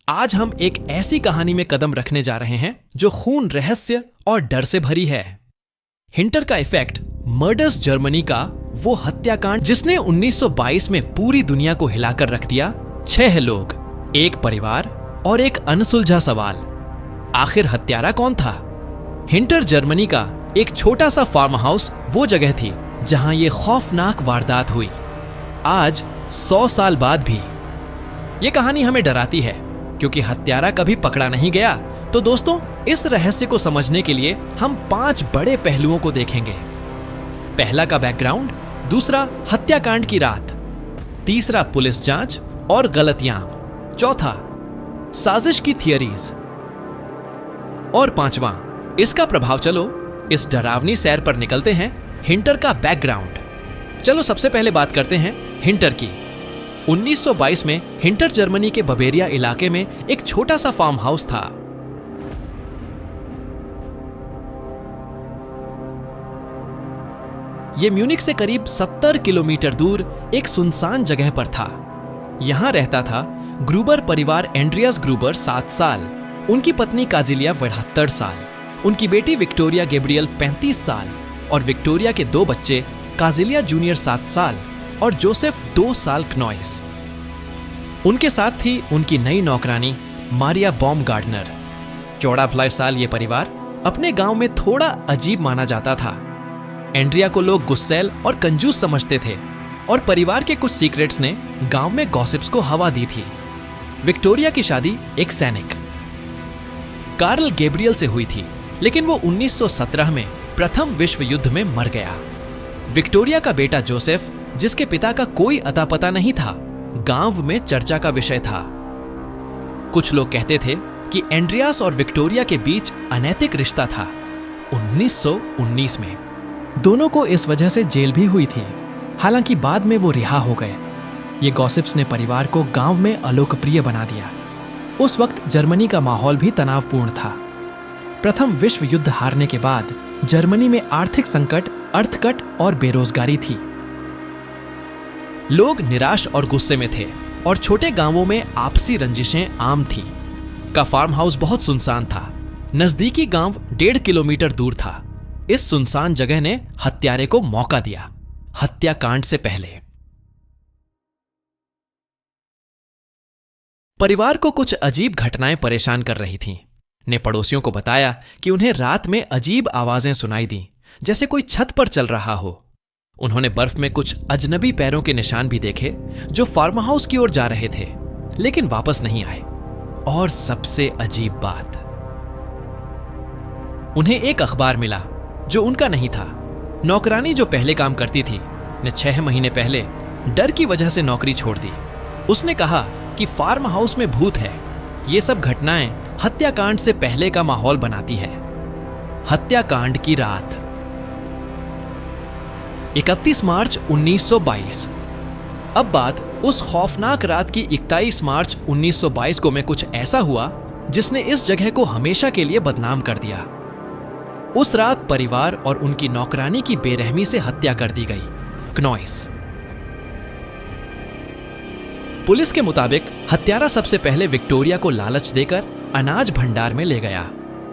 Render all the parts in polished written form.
आज हम एक ऐसी कहानी में कदम रखने जा रहे हैं जो खून, रहस्य और डर से भरी है। हिंटर का इफेक्ट, मर्डर्स जर्मनी का वो हत्याकांड जिसने 1922 में पूरी दुनिया को हिलाकर रख दिया। 6 लोग, एक परिवार और एक अनसुलझा सवाल। आखिर हत्यारा कौन था? हिंटर जर्मनी का एक छोटा सा फार्म हाउस वो जगह थी जहां ये खौफनाक वारदात हुई। आज 100 साल बाद भी ये कहानी हमें डराती है क्योंकि हत्यारा कभी पकड़ा नहीं गया। तो दोस्तों, इस रहस्य को समझने के लिए हम 5 बड़े पहलुओं को देखेंगे। पहला का बैकग्राउंड, दूसरा हत्याकांड की रात, तीसरा पुलिस जांच और गलतियां, चौथा साजिश की थियरीज और पांचवा इसका प्रभाव। चलो इस डरावनी सैर पर निकलते हैं। हिंटर का बैकग्राउंड। चलो सबसे पहले बात करते हैं हिंटर की। 1922 में हिंटर जर्मनी के बवेरिया इलाके में एक छोटा सा फार्म हाउस था। यह म्यूनिक से करीब 70 किलोमीटर दूर एक सुनसान जगह पर था। यहां रहता था ग्रूबर परिवार। एंड्रियास ग्रूबर 7 साल, उनकी पत्नी काजिलिया 72 साल, उनकी बेटी विक्टोरिया गैब्रियल 35 साल और विक्टोरिया के 2 बच्चे, काजिलिया जूनियर 7 साल और जोसेफ 2 साल क्नॉइस। उनके साथ थी उनकी नई नौकरानी मारिया बॉमगार्डनर। 14 साल ये परिवार अपने गांव में थोड़ा अजीब माना जाता था। एंड्रिया को लोग गुस्सैल और कंजूस समझते थे और परिवार के कुछ सीक्रेट्स ने गांव में गॉसिप्स को हवा दी थी। विक्टोरिया की शादी एक सैनिक कार्ल गैब्रियल से हुई थी, लेकिन वो 1917 में प्रथम विश्व युद्ध में मर गया। विक्टोरिया का बेटा जोसेफ, जिसके पिता का कोई अता पता नहीं था, गांव में चर्चा का विषय था। कुछ लोग कहते थे कि एंड्रियास और विक्टोरिया के बीच अनैतिक रिश्ता था। 1919 में दोनों को इस वजह से जेल भी हुई थी, हालांकि बाद में वो रिहा हो गए। ये गॉसिप्स ने परिवार को गांव में अलोकप्रिय बना दिया। उस वक्त जर्मनी का माहौल भी तनावपूर्ण था। प्रथम विश्व युद्ध हारने के बाद जर्मनी में आर्थिक संकट, अर्थकट और बेरोजगारी थी। लोग निराश और गुस्से में थे और छोटे गांवों में आपसी रंजिशें आम थीं। का फार्म हाउस बहुत सुनसान था। नजदीकी गांव 1.5 किलोमीटर दूर था। इस सुनसान जगह ने हत्यारे को मौका दिया। हत्याकांड से पहले परिवार को कुछ अजीब घटनाएं परेशान कर रही थीं। ने पड़ोसियों को बताया कि उन्हें रात में अजीब आवाजें सुनाई दी, जैसे कोई छत पर चल रहा हो। उन्होंने बर्फ में कुछ अजनबी पैरों के निशान भी देखे जो फार्म हाउस की ओर जा रहे थे, लेकिन वापस नहीं आए। और सबसे अजीब बात, उन्हें एक अखबार मिला जो उनका नहीं था। नौकरानी जो पहले काम करती थी ने 6 महीने पहले डर की वजह से नौकरी छोड़ दी। उसने कहा कि फार्म हाउस में भूत है। ये सब घटनाएं हत्याकांड से पहले का माहौल बनाती है। हत्याकांड की रात, 31 मार्च 1922। अब बात उस खौफनाक रात की 31 मार्च 1922 को में कुछ ऐसा हुआ जिसने इस जगह को हमेशा के लिए बदनाम कर दिया। उस रात परिवार और उनकी नौकरानी की बेरहमी से हत्या कर दी गई। क्नॉइस। पुलिस के मुताबिक हत्यारा सबसे पहले विक्टोरिया को लालच देकर अनाज भंडार में ले गया।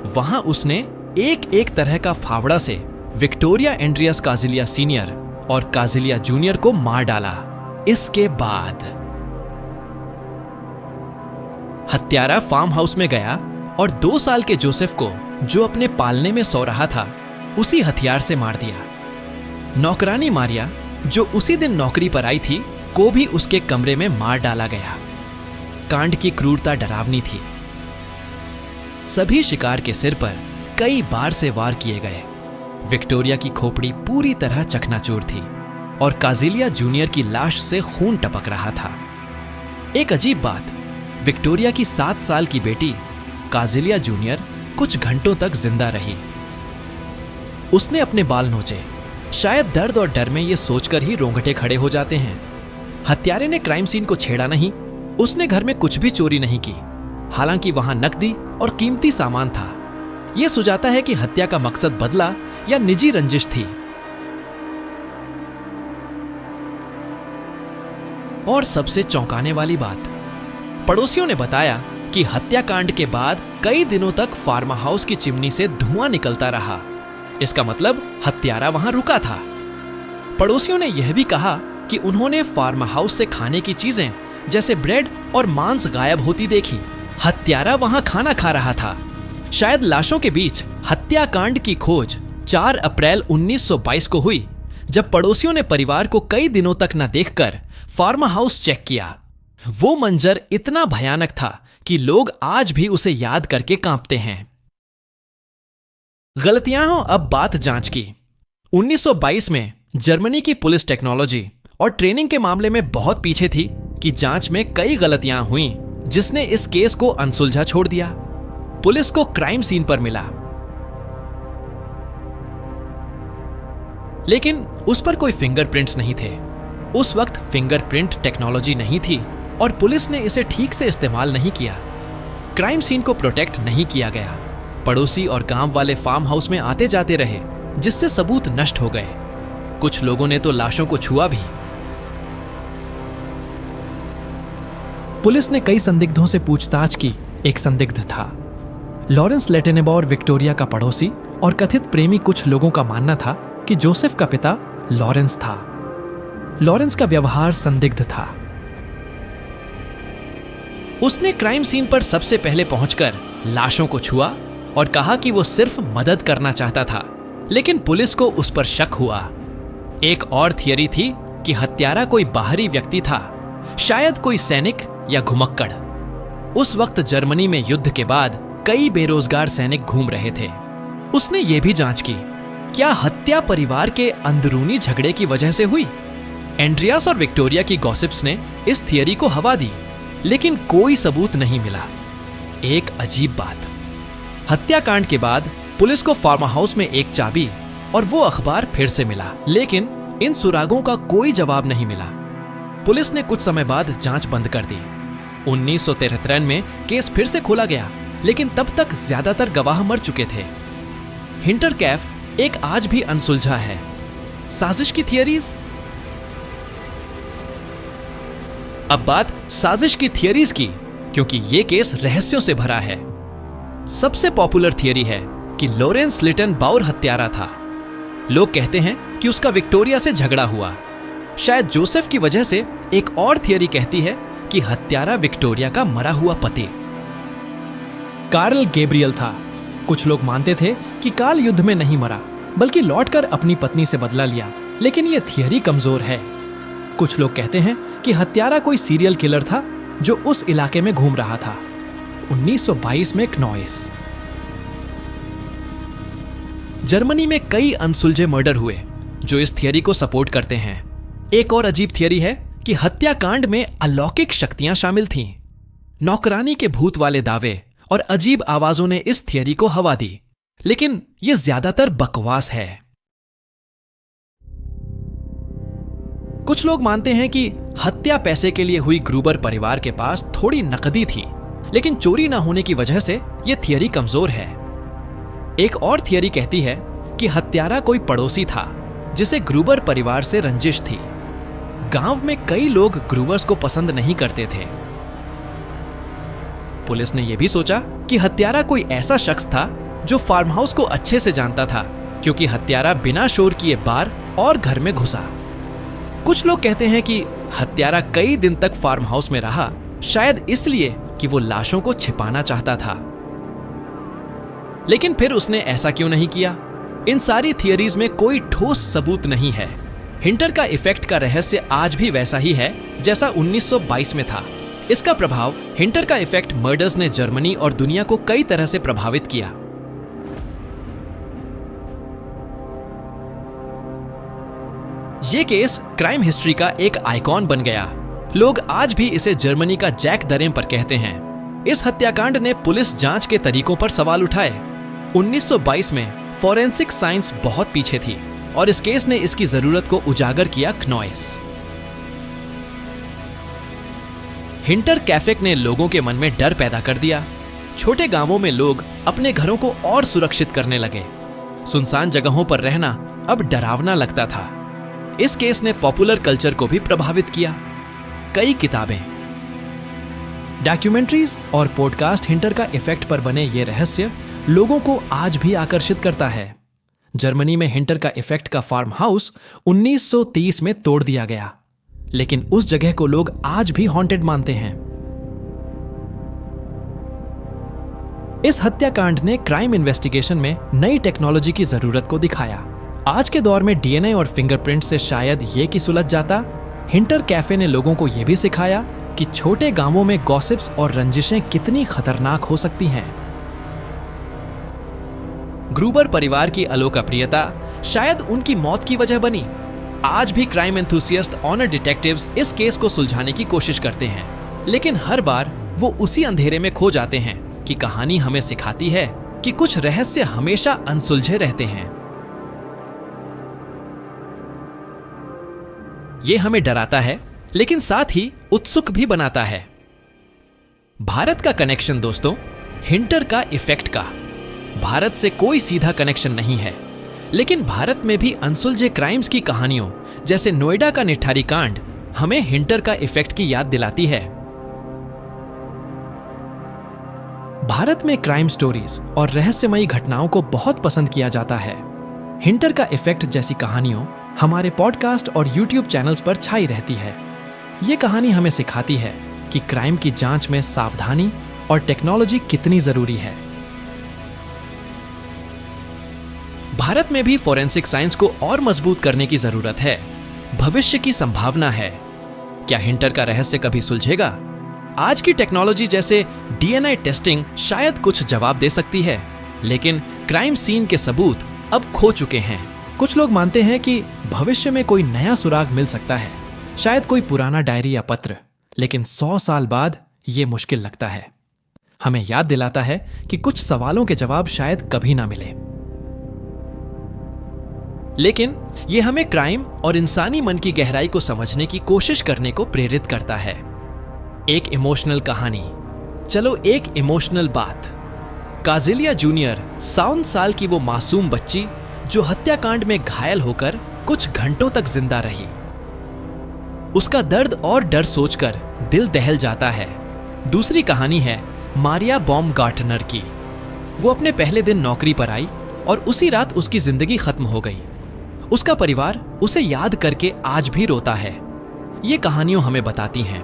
वहां उसने एक एक तरह का फावड़ा से विक्टोरिया, एंड्रियास काजिलिया सीनियर और काजिलिया जूनियर को मार डाला। इसके बाद हत्यारा फार्म हाउस में गया और 2 साल के जोसेफ को, जो अपने पालने में सो रहा था, उसी हथियार से मार दिया। नौकरानी मारिया, जो उसी दिन नौकरी पर आई थी, को भी उसके कमरे में मार डाला गया। कांड की क्रूरता डरावनी थी। सभी शिकार के सिर पर कई बार से वार किए गए। विक्टोरिया की खोपड़ी पूरी तरह चकनाचूर थी और काजिलिया जूनियर की लाश से खून टपक रहा था। एक अजीब बात, विक्टोरिया की 7 साल की बेटी काजिलिया जूनियर कुछ घंटों तक जिंदा रही। उसने अपने बाल नोचे। शायद दर्द और डर में ये सोचकर ही रोंगटे खड़े हो जाते हैं। हत्यारे ने क्राइम सीन को छेड़ा नहीं। उसने घर में कुछ भी चोरी नहीं की, हालांकि वहां नकदी और कीमती सामान था। यह सुझाता है कि हत्या का मकसद बदला या निजी रंजिश थी। और सबसे चौंकाने वाली बात, पड़ोसियों ने बताया कि हत्याकांड के बाद कई दिनों तक फार्म हाउस की चिमनी से धुआं निकलता रहा। इसका मतलब हत्यारा वहां रुका था। पड़ोसियों ने यह भी कहा कि उन्होंने फार्म हाउस से खाने की चीजें जैसे ब्रेड और मांस गायब होती देखी। हत्यारा वहां खाना खा रहा था। शायद लाशों के बीच हत्याकांड की खोज 4 अप्रैल 1922 को हुई, जब पड़ोसियों ने परिवार को कई दिनों तक न देखकर फार्म हाउस चेक किया। वो मंजर इतना भयानक था कि लोग आज भी उसे याद करके कांपते हैं। गलतियां हो अब बात जांच की। 1922 में जर्मनी की पुलिस टेक्नोलॉजी और ट्रेनिंग के मामले में बहुत पीछे थी कि जांच में कई गलतियां हुई, जिसने इस केस को अनसुलझा छोड़ दिया। पुलिस को क्राइम सीन पर मिला, लेकिन उस पर कोई फिंगरप्रिंट्स नहीं थे। उस वक्त फिंगरप्रिंट टेक्नोलॉजी नहीं थी और पुलिस ने इसे ठीक से इस्तेमाल नहीं किया। क्राइम सीन को प्रोटेक्ट नहीं किया गया। पड़ोसी और गांव वाले फार्म हाउस में आते जाते रहे, जिससे सबूत नष्ट हो गए। कुछ लोगों ने तो लाशों को छुआ भी। पुलिस ने कई संदिग्धों से पूछताछ की। एक संदिग्ध था लॉरेंस लेटेनेबॉर, विक्टोरिया का पड़ोसी और कथित प्रेमी। कुछ लोगों का मानना था कि जोसेफ का पिता लॉरेंस था। लॉरेंस का व्यवहार संदिग्ध था। उसने क्राइम सीन पर सबसे पहले पहुंचकर लाशों को छुआ और कहा कि वो सिर्फ मदद करना चाहता था, लेकिन पुलिस को उस पर शक हुआ। एक और थियरी थी कि हत्यारा कोई बाहरी व्यक्ति था, शायद कोई सैनिक या घुमक्कड़। उस वक्त जर्मनी में युद्ध के बाद कई बेरोजगार सैनिक घूम रहे थे। उसने ये भी जांच की, क्या हत्या परिवार के अंदरूनी झगड़े की वजह से हुई। एंड्रियास और विक्टोरिया की गॉसिप्स ने इस थियरी को हवा दी, लेकिन कोई सबूत नहीं मिला। एक अजीब बात, हत्याकांड के बाद पुलिस को फार्म हाउस में एक चाबी और वो अखबार फिर से मिला, लेकिन इन सुरागों का कोई जवाब नहीं मिला। पुलिस ने कुछ समय बाद जांच बंद कर दी। 1973 में केस फिर से खोला गया, लेकिन तब तक ज्यादातर गवाह मर चुके थे। हिंटरकैफ एक आज भी अनसुलझा है। साजिश की थियरीज। अब बात साजिश की थियरीज की, क्योंकि यह केस रहस्यों से भरा है। सबसे पॉपुलर थियरी है कि लॉरेंस लिटन बाउर हत्यारा था। लोग कहते हैं कि उसका विक्टोरिया से झगड़ा हुआ, शायद जोसेफ की वजह से। एक और थियरी कहती है कि हत्यारा विक्टोरिया का मरा हुआ पति कार्ल गैब्रियल था। कुछ लोग मानते थे कि कार्ल युद्ध में नहीं मरा, बल्कि लौटकर अपनी पत्नी से बदला लिया, लेकिन यह थियरी कमजोर है। कुछ लोग कहते हैं कि हत्यारा कोई सीरियल किलर था जो उस इलाके में घूम रहा था। 1922 में क्नॉइस। जर्मनी में कई अनसुलझे मर्डर हुए जो इस थियरी को सपोर्ट करते हैं। एक और अजीब थियरी है कि हत्याकांड में अलौकिक शक्तियां शामिल थीं। नौकरानी के भूत वाले दावे और अजीब आवाजों ने इस थियरी को हवा दी, लेकिन यह ज्यादातर बकवास है। कुछ लोग मानते हैं कि हत्या पैसे के लिए हुई। ग्रूबर परिवार के पास थोड़ी नकदी थी, लेकिन चोरी ना होने की वजह से यह थियरी कमजोर है। एक और थियरी कहती है कि हत्यारा कोई पड़ोसी था जिसे ग्रूबर परिवार से रंजिश थी। गांव में कई लोग ग्रूवर्स को पसंद नहीं करते थे। पुलिस ने यह भी सोचा कि हत्यारा कोई ऐसा शख्स था जो फार्म हाउस को अच्छे से जानता था, क्योंकि हत्यारा बिना शोर किए बार और घर में घुसा। कुछ लोग कहते हैं कि हत्यारा कई दिन तक फार्म हाउस में रहा, शायद इसलिए कि वो लाशों को छिपाना चाहता था। लेकिन फिर उसने ऐसा क्यों नहीं किया? इन सारी थियरीज में कोई ठोस सबूत नहीं है। हिंटर का इफेक्ट का रहस्य आज भी वैसा ही है जैसा 1922 में था। इसका प्रभाव, हिंटर का इफेक्ट मर्डर्स ने जर्मनी और दुनिया को कई तरह से प्रभावित किया। यह केस क्राइम हिस्ट्री का एक आइकॉन बन गया। लोग आज भी इसे जर्मनी का जैक द रिपर कहते हैं। इस हत्याकांड ने पुलिस जांच के तरीकों पर सवाल उठाए। 1922 में फोरेंसिक साइंस बहुत पीछे थी और इस केस ने इसकी जरूरत को उजागर किया। क्नॉइस। हिंटर कैफेक ने लोगों के मन में डर पैदा कर दिया। छोटे गांवों में लोग अपने घरों को और सुरक्षित करने लगे। सुनसान जगहों पर रहना अब डरावना लगता था। इस केस ने पॉपुलर कल्चर को भी प्रभावित किया। कई किताबें, डॉक्यूमेंट्रीज और पॉडकास्ट हिंटर का इफेक्ट पर बने ये रहस्य लोगों को आज भी आकर्षित करता है। जर्मनी में हिंटर का इफेक्ट का फार्म हाउस 1930 में तोड़ दिया गया, लेकिन उस जगह को लोग आज भी हॉन्टेड मानते हैं। इस हत्याकांड ने क्राइम इन्वेस्टिगेशन में नई टेक्नोलॉजी की जरूरत को दिखाया। आज के दौर में डीएनए और फिंगरप्रिंट से शायद ये कि सुलझ जाता, हिंटर कैफे ने लोगों को यह भी सिखाया कि छोटे गांवों में गॉसिप्स और रंजिशें कितनी खतरनाक हो सकती हैं। ग्रूबर परिवार की अलोकप्रियता शायद उनकी मौत की वजह बनी। आज भी क्राइम एंथुसियास्ट ऑनर डिटेक्टिव्स इस केस को सुलझाने की कोशिश करते हैं, लेकिन हर बार वो उसी अंधेरे में खो जाते हैं कि कहानी हमें सिखाती है कि कुछ रहस्य हमेशा अनसुलझे रहते हैं। ये हमें डराता है, लेकिन साथ ही उत्सुक भी बनाता है। भारत का कनेक्शन दोस्तों, हिंटर का इफेक्ट का। भारत से कोई सीधा कनेक्शन नहीं है, लेकिन भारत में भी अनसुलझे क्राइम्स की कहानियों जैसे नोएडा का निठारी कांड हमें हिंटर का इफेक्ट की याद दिलाती है। भारत में क्राइम स्टोरीज और रहस्यमयी घटनाओं को बहुत पसंद किया जाता है। हिंटर का इफेक्ट जैसी कहानियों हमारे पॉडकास्ट और यूट्यूब चैनल्स पर छाई रहती है। ये कहानी हमें सिखाती है कि क्राइम की जांच में सावधानी और टेक्नोलॉजी कितनी जरूरी है। भारत में भी फोरेंसिक साइंस को और मजबूत करने की जरूरत है। भविष्य की संभावना है। क्या हिंटर का रहस्य कभी सुलझेगा? आज की टेक्नोलॉजी जैसे डीएनए टेस्टिंग शायद कुछ जवाब दे सकती है, लेकिन क्राइम सीन के सबूत अब खो चुके हैं। कुछ लोग मानते हैं कि भविष्य में कोई नया सुराग मिल सकता है, शायद कोई पुराना डायरी या पत्र, लेकिन 100 साल बाद यह मुश्किल लगता है। हमें याद दिलाता है कि कुछ सवालों के जवाब शायद कभी ना मिले। लेकिन यह हमें क्राइम और इंसानी मन की गहराई को समझने की कोशिश करने को प्रेरित करता है। एक इमोशनल कहानी, चलो एक इमोशनल बात। काजिलिया जूनियर 7 साल की वो मासूम बच्ची जो हत्याकांड में घायल होकर कुछ घंटों तक जिंदा रही। उसका दर्द और डर सोचकर दिल दहल जाता है। दूसरी कहानी है मारिया बॉमगार्टनर की। वो अपने पहले दिन नौकरी पर आई और उसी रात उसकी जिंदगी खत्म हो गई। उसका परिवार उसे याद करके आज भी रोता है। ये कहानियां हमें बताती हैं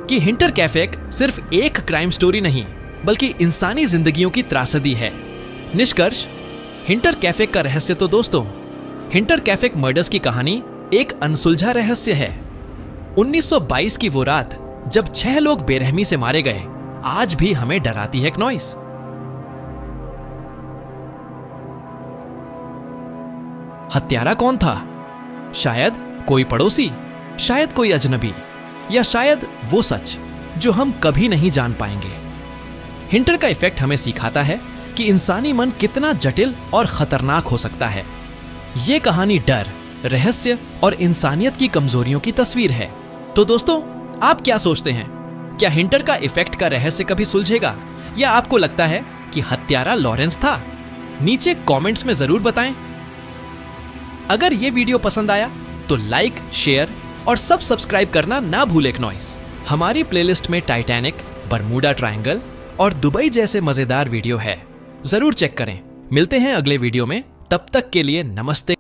कि हिंटर कैफे सिर्फ एक क्राइम स्टोरी नहीं, बल्कि इंसानी जिंदगियों की त्रासदी है। निष्कर्ष, हिंटर कैफे का रहस्य तो दोस्तों, हिंटर कैफे मर्डर्स की कहानी एक अनसुलझा रहस्य है। 1922 की वो रात जब 6 लोग बेरहमी से मारे गए, आज भी हमें डराती है नॉइस। हत्यारा कौन था? शायद कोई पड़ोसी, शायद कोई अजनबी, या शायद वो सच जो हम कभी नहीं जान पाएंगे। हिंटर का इफेक्ट हमें सिखाता है कि इंसानी मन कितना जटिल और खतरनाक हो सकता है। ये कहानी डर, रहस्य और इंसानियत की कमजोरियों की तस्वीर है। तो दोस्तों, आप क्या सोचते हैं? क्या हिंटर का इफेक्ट का रहस्य कभी सुलझेगा, या आपको लगता है कि हत्यारा लॉरेंस था? नीचे कमेंट्स में जरूर बताएं। अगर ये वीडियो पसंद आया तो लाइक, शेयर और सब्सक्राइब करना ना भूलें नॉइस। हमारी प्लेलिस्ट में टाइटैनिक, बरमूडा ट्रायंगल और दुबई जैसे मजेदार वीडियो है, जरूर चेक करें। मिलते हैं अगले वीडियो में, तब तक के लिए नमस्ते।